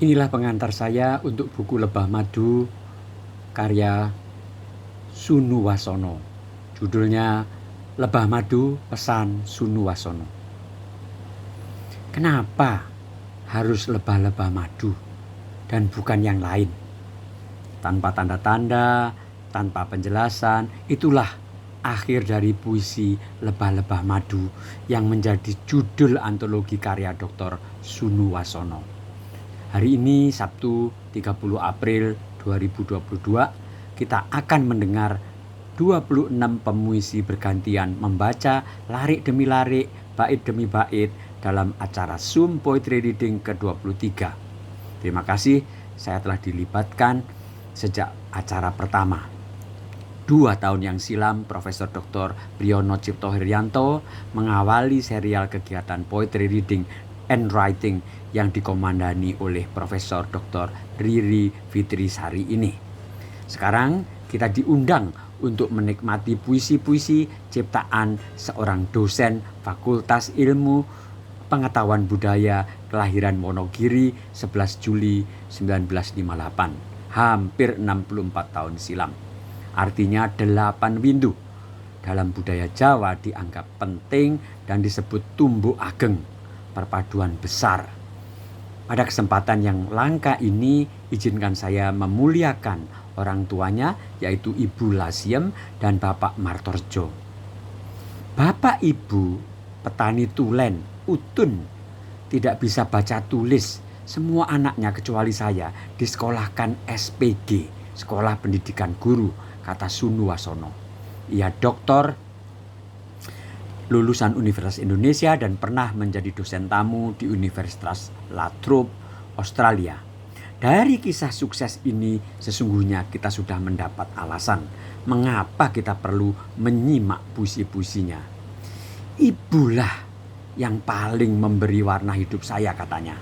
Inilah pengantar saya untuk buku Lebah Madu karya Sunu Wasono. Judulnya Lebah Madu Pesan Sunu Wasono. Kenapa harus lebah-lebah madu dan bukan yang lain? Tanpa tanda-tanda, tanpa penjelasan, itulah akhir dari puisi Lebah-lebah Madu yang menjadi judul antologi karya Dr. Sunu Wasono. Hari ini Sabtu 30 April 2022 kita akan mendengar 26 pemuisi bergantian membaca larik demi larik, bait demi bait dalam acara Zoom Poetry Reading ke-23. Terima kasih, saya telah dilibatkan sejak acara pertama. 2 tahun yang silam, Profesor Dr. Priyono Cipto Herianto mengawali serial kegiatan Poetry Reading and Writing yang dikomandani oleh Profesor Dr. Riri Fitrisari ini. Sekarang kita diundang untuk menikmati puisi-puisi ciptaan seorang dosen Fakultas Ilmu Pengetahuan Budaya kelahiran Wonogiri 11 Juli 1958, hampir 64 tahun silam. Artinya 8 windu. Dalam budaya Jawa dianggap penting dan disebut tumbuh ageng, perpaduan besar. Pada kesempatan yang langka ini, izinkan saya memuliakan orang tuanya, yaitu Ibu Lasiem dan Bapak Martorjo. Bapak Ibu petani tulen, utun, tidak bisa baca tulis. Semua anaknya kecuali saya disekolahkan SPG, Sekolah Pendidikan Guru, kata Sunu Wasono. Ia doktor, lulusan Universitas Indonesia dan pernah menjadi dosen tamu di Universitas La Trobe, Australia. Dari kisah sukses ini sesungguhnya kita sudah mendapat alasan mengapa kita perlu menyimak puisi-puisinya. Ibulah yang paling memberi warna hidup saya, katanya.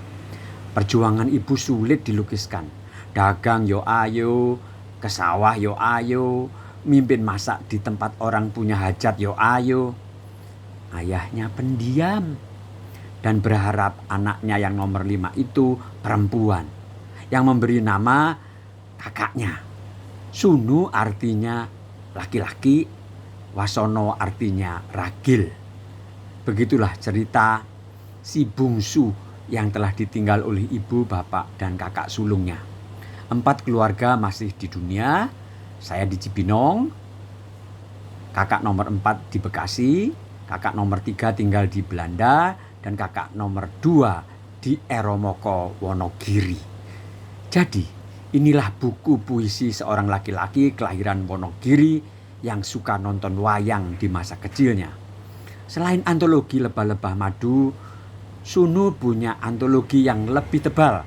Perjuangan ibu sulit dilukiskan. Dagang yo ayo, ke sawah yo ayo, mimpin masak di tempat orang punya hajat yo ayo. Ayahnya pendiam dan berharap anaknya yang nomor 5 itu perempuan, yang memberi nama kakaknya. Sunu artinya laki-laki, Wasono artinya ragil. Begitulah cerita si bungsu yang telah ditinggal oleh ibu, bapak, dan kakak sulungnya. 4 keluarga masih di dunia, saya di Cibinong, kakak nomor 4 di Bekasi, kakak nomor 3 tinggal di Belanda, dan kakak nomor 2 di Eromoko, Wonogiri. Jadi, inilah buku puisi seorang laki-laki kelahiran Wonogiri yang suka nonton wayang di masa kecilnya. Selain antologi Lebah-lebah Madu, Sunu punya antologi yang lebih tebal.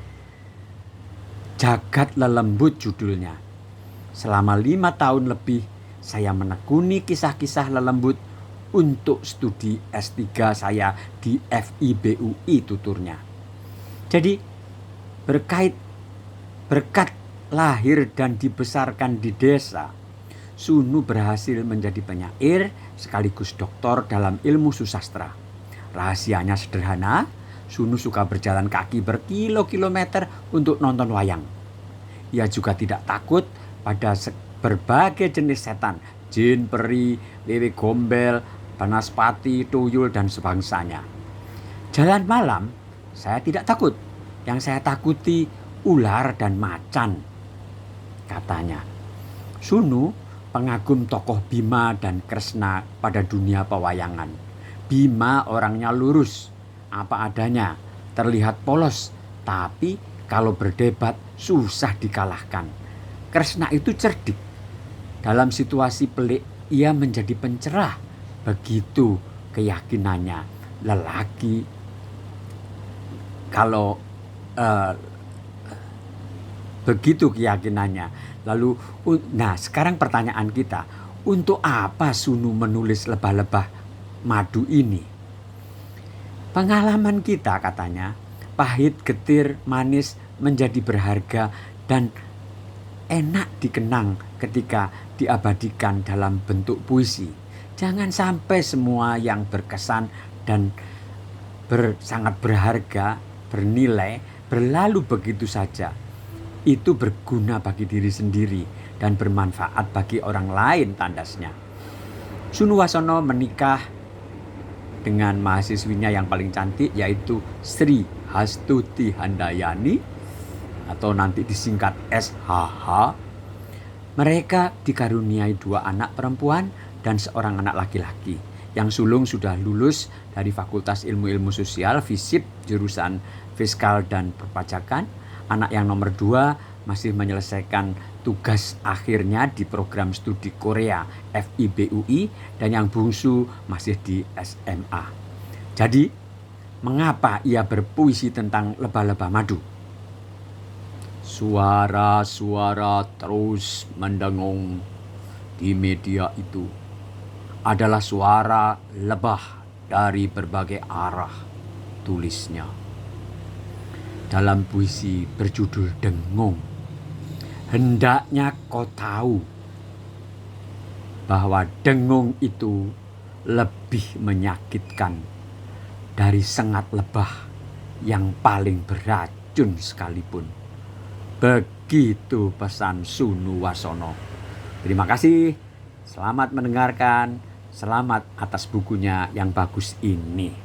Jagat Lelembut judulnya. Selama 5 tahun lebih saya menekuni kisah-kisah lelembut untuk studi S3 saya di FIBUI tuturnya. Jadi berkat lahir dan dibesarkan di desa, Sunu berhasil menjadi penyair sekaligus doktor dalam ilmu susastra. Rahasianya sederhana, Sunu suka berjalan kaki berkilo-kilometer untuk nonton wayang. Ia juga tidak takut pada berbagai jenis setan, jin, peri, wewe gombel, banaspati, tuyul, dan sebangsanya. Jalan malam, saya tidak takut. Yang saya takuti ular dan macan, katanya. Sunu pengagum tokoh Bima dan Kresna pada dunia pewayangan. Bima orangnya lurus, apa adanya, terlihat polos, tapi kalau berdebat susah dikalahkan. Kresna itu cerdik. Dalam situasi pelik, ia menjadi pencerah. Begitu keyakinannya. Lelaki kalau begitu keyakinannya. Lalu, nah sekarang pertanyaan kita, untuk apa Sunu menulis Lebah-lebah Madu ini? Pengalaman kita, katanya, pahit, getir, manis menjadi berharga dan enak dikenang ketika diabadikan dalam bentuk puisi. Jangan sampai semua yang berkesan dan sangat berharga, bernilai berlalu begitu saja. Itu berguna bagi diri sendiri dan bermanfaat bagi orang lain, tandasnya. Sunuwasono menikah dengan mahasiswinya yang paling cantik, yaitu Sri Hastuti Handayani atau nanti disingkat SHH. Mereka dikaruniai 2 anak perempuan dan 1 anak laki-laki. Yang sulung sudah lulus dari Fakultas Ilmu-Ilmu Sosial FISIP jurusan Fiskal dan Perpajakan. Anak yang nomor 2 masih menyelesaikan tugas akhirnya di program studi Korea FIBUI, dan yang bungsu masih di SMA. Jadi, mengapa ia berpuisi tentang lebah-lebah madu? Suara-suara terus mendengung di media itu adalah suara lebah dari berbagai arah, tulisnya. Dalam puisi berjudul Dengung, hendaknya kau tahu bahwa dengung itu lebih menyakitkan dari sengat lebah yang paling beracun sekalipun. Begitu pesan Sunuwasono. Terima kasih, selamat mendengarkan, selamat atas bukunya yang bagus ini.